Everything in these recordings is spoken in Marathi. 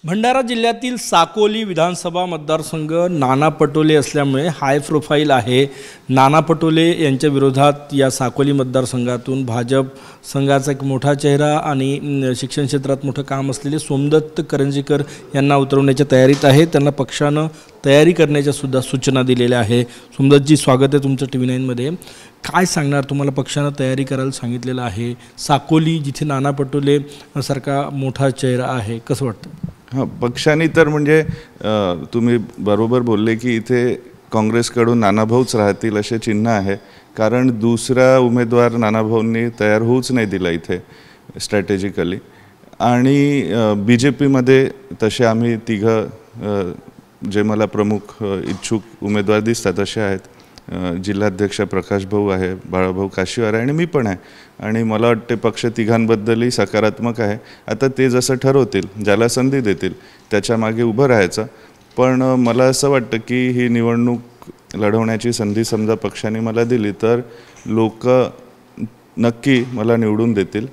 भंडारा जिल्ह्यातील साकोली विधानसभा मतदारसंघ नाना पटोले असल्यामुळे हाय प्रोफाईल आहे। नाना पटोले यांच्या विरोधात या साकोली मतदारसंघातून भाजप संघाचा एक मोठा चेहरा आणि शिक्षण क्षेत्रात मोठं काम असलेले सोमदत्त करंजीकर यांना उतरवण्याच्या तयारीत आहे। त्यांना पक्षानं तयारी करण्याच्या सुद्धा सूचना दिलेल्या आहे। सोमदत्तजी, स्वागत आहे तुमचं TV9 मध्ये। काय सांगणार, तुम्हाला पक्षानं तयारी करायला सांगितलेलं आहे, साकोली जिथे नाना पटोले सारखा मोठा चेहरा आहे, कसं वाटतं? हां, पक्षाने तर म्हणजे तुम्ही बरोबर बोलले की इथे काँग्रेसकडून नानाभाऊच राहतील असे चिन्ह आहे, कारण दुसरा उमेदवार नानाभाऊंनी तयार होऊच नाही दिला इथे स्ट्रॅटेजिकली। आणि BJPमध्ये तसे आम्ही तिघं जे मला प्रमुख इच्छुक उमेदवार दिसतात असे आहेत। जिल्हाध्यक्ष प्रकाश भाऊ आहे, बाळाभाऊ काशीवार आहे आणि मी पण आहे, आणि मला वाटते पक्ष तिघांबद्दलही सकारात्मक आहे। आता ते जसं ठरवतील, ज्याला संधी देतील त्याच्या मागे उभं राहायचं। पण मला असं वाटतं की ही निवडणूक लढवण्याची संधी समजा पक्षाने मला दिली तर लोक नक्की मला निवडून देतील,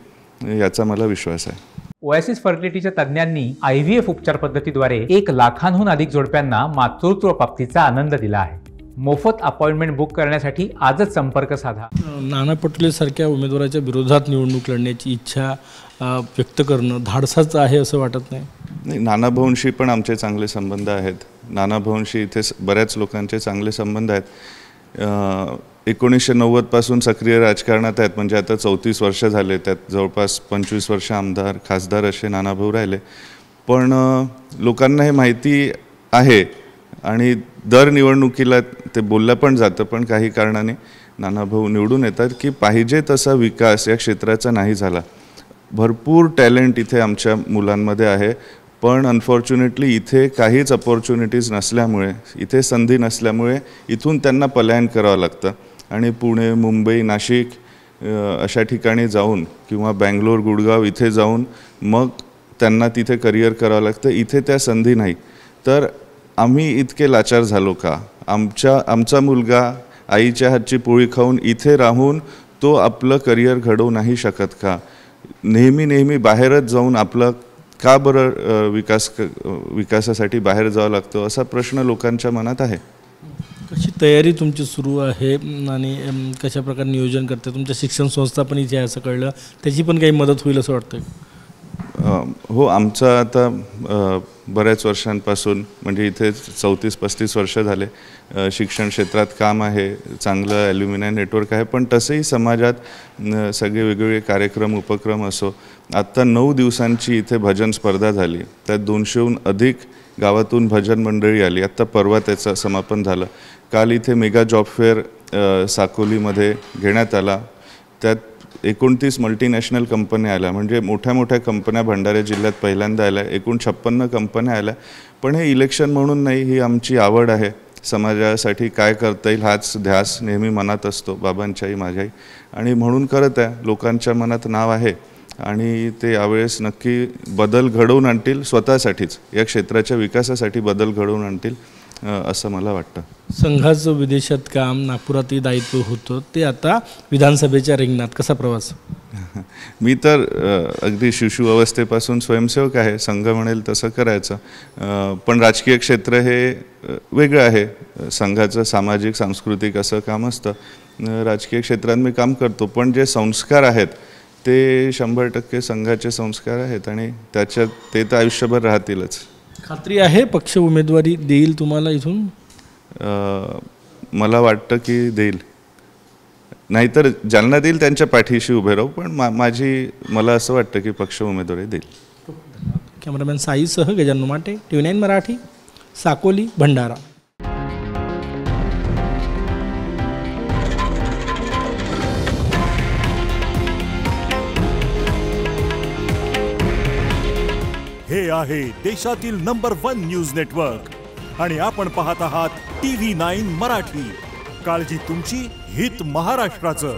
याचा मला विश्वास आहे। ओएसिस फर्टिलिटीच्या तज्ञांनी IVF उपचार पद्धतीद्वारे 1 लाखांहून अधिक जोडप्यांना मातृत्व प्राप्तीचा आनंद दिला आहे। मोफत अपॉइंटमेंट बुक करण्यासाठी आजच संपर्क साधा। नाना पटोले सारख्या उमेदवाराच्या विरोधात निवडणूक लढण्याची इच्छा व्यक्त करणं धाडसाचं आहे असं वाटत नाही? नाही, नानाभाऊंशी पण आमचे चांगले संबंध आहेत। नानाभाऊंशी इथे बऱ्याच लोकांचे चांगले संबंध आहेत। 1990 पासून सक्रिय राजकारणात आहेत, म्हणजे आता 34 वर्ष झाले, त्यात जवळपास 25 वर्ष आमदार खासदार असे नानाभाऊ राहिले। पण लोकांना हे माहिती आहे आणि दर निवडणुकीला ते बोललं पण जातं, पण काही कारणाने नानाभाऊ निवडून येतात की पाहिजे तसा विकास या क्षेत्राचा नाही झाला। भरपूर टॅलेंट इथे आमच्या मुलांमध्ये आहे, पण अनफॉर्च्युनेटली इथे काहीच अपॉर्च्युनिटीज नसल्यामुळे, इथे संधी नसल्यामुळे इथून त्यांना पलायन करावं लागतं आणि पुणे, मुंबई, नाशिक अशा ठिकाणी जाऊन किंवा बँगलोर, गुडगाव इथे जाऊन मग त्यांना तिथे करिअर करावं लागतं। इथे त्या संधी नाही, तर आम्ही इतके लाचार झालो का? आमचा मुलगा आईच्या हातची पोळी खाऊन इथे राहून तो आपलं करिअर घडवू नाही शकत का? नेहमी बाहेरच जाऊन आपलं का बरं विकासासाठी बाहेर जावं लागतं, असा प्रश्न लोकांच्या मनात आहे। कशी तयारी तुमची सुरू आहे आणि कशा प्रकारे नियोजन करते? तुमच्या शिक्षण संस्था पण इथे आहे असं कळलं, त्याची पण काही मदत होईल असं वाटतं? हो, आमचं आता बऱ्याच वर्षांपासून, म्हणजे इथे 34-35 वर्ष झाले शिक्षण क्षेत्रात काम आहे, चांगलं ॲल्युमिनाय नेटवर्क आहे। पण तसंही समाजात सगळे वेगवेगळे कार्यक्रम उपक्रम असो, आत्ता 9 दिवसांची इथे भजन स्पर्धा झाली, त्यात 200हून अधिक गावातून भजन मंडळी आली। आत्ता परवा त्याचं समापन झालं। काल इथे मेगा जॉब फेअर साकोलीमध्ये घेण्यात आला, त्यात 29 मल्टीनॅशनल कंपन्या आल्या, म्हणजे मोठ्या कंपन्या भंडारा जिल्ह्यात पहिल्यांदा आल्या। एकूण 56 कंपन्या आल्या। पण हे इलेक्शन म्हणून नाही, ही आमची आवड आहे। समाजासाठी काय करता येईल हाच ध्यास नेहमी मनात असतो, बाबांच्याही माझ्याही, आणि म्हणून करत आहे। लोकांच्या मनात नाव आहे आणि ते यावेळेस नक्की बदल घडवून आणतील, स्वतःसाठीच या क्षेत्राच्या विकासासाठी बदल घडवून आणतील असं मला वाटतं। संघाचं विदेशात काम, नागपुरातही दायित्व होतं, ते आता विधानसभेच्या रिंगणात, कसा प्रवास? मी तर अगदी शिशु अवस्थेपासून स्वयंसेवक आहे, संघ म्हणेल तसं करायचं। पण राजकीय क्षेत्र हे वेगळं आहे, संघाचं सामाजिक सांस्कृतिक असं काम असतं। राजकीय क्षेत्रात मी काम करतो, पण जे संस्कार आहेत ते 100% संघाचे संस्कार आहेत आणि त्याच्यात ते तर आयुष्यभर राहतीलच। खात्री आहे पक्ष उमेदवारी देईल तुम्हाला इथून? मला वाटतं की देईल, नाहीतर ज्यांना देईल त्यांच्या पाठीशी उभे राहू, पण मला असं वाटतं की पक्ष उमेदवारी देईल। कॅमेरामॅन साईसह गजानन माटे, TV9 मराठी, साकोली, भंडारा। हे आहे देशातील नंबर 1 न्यूज नेटवर्क आणि आपण पाहत आहात TV9 मराठी। काळजी तुमची, हित महाराष्ट्राचं।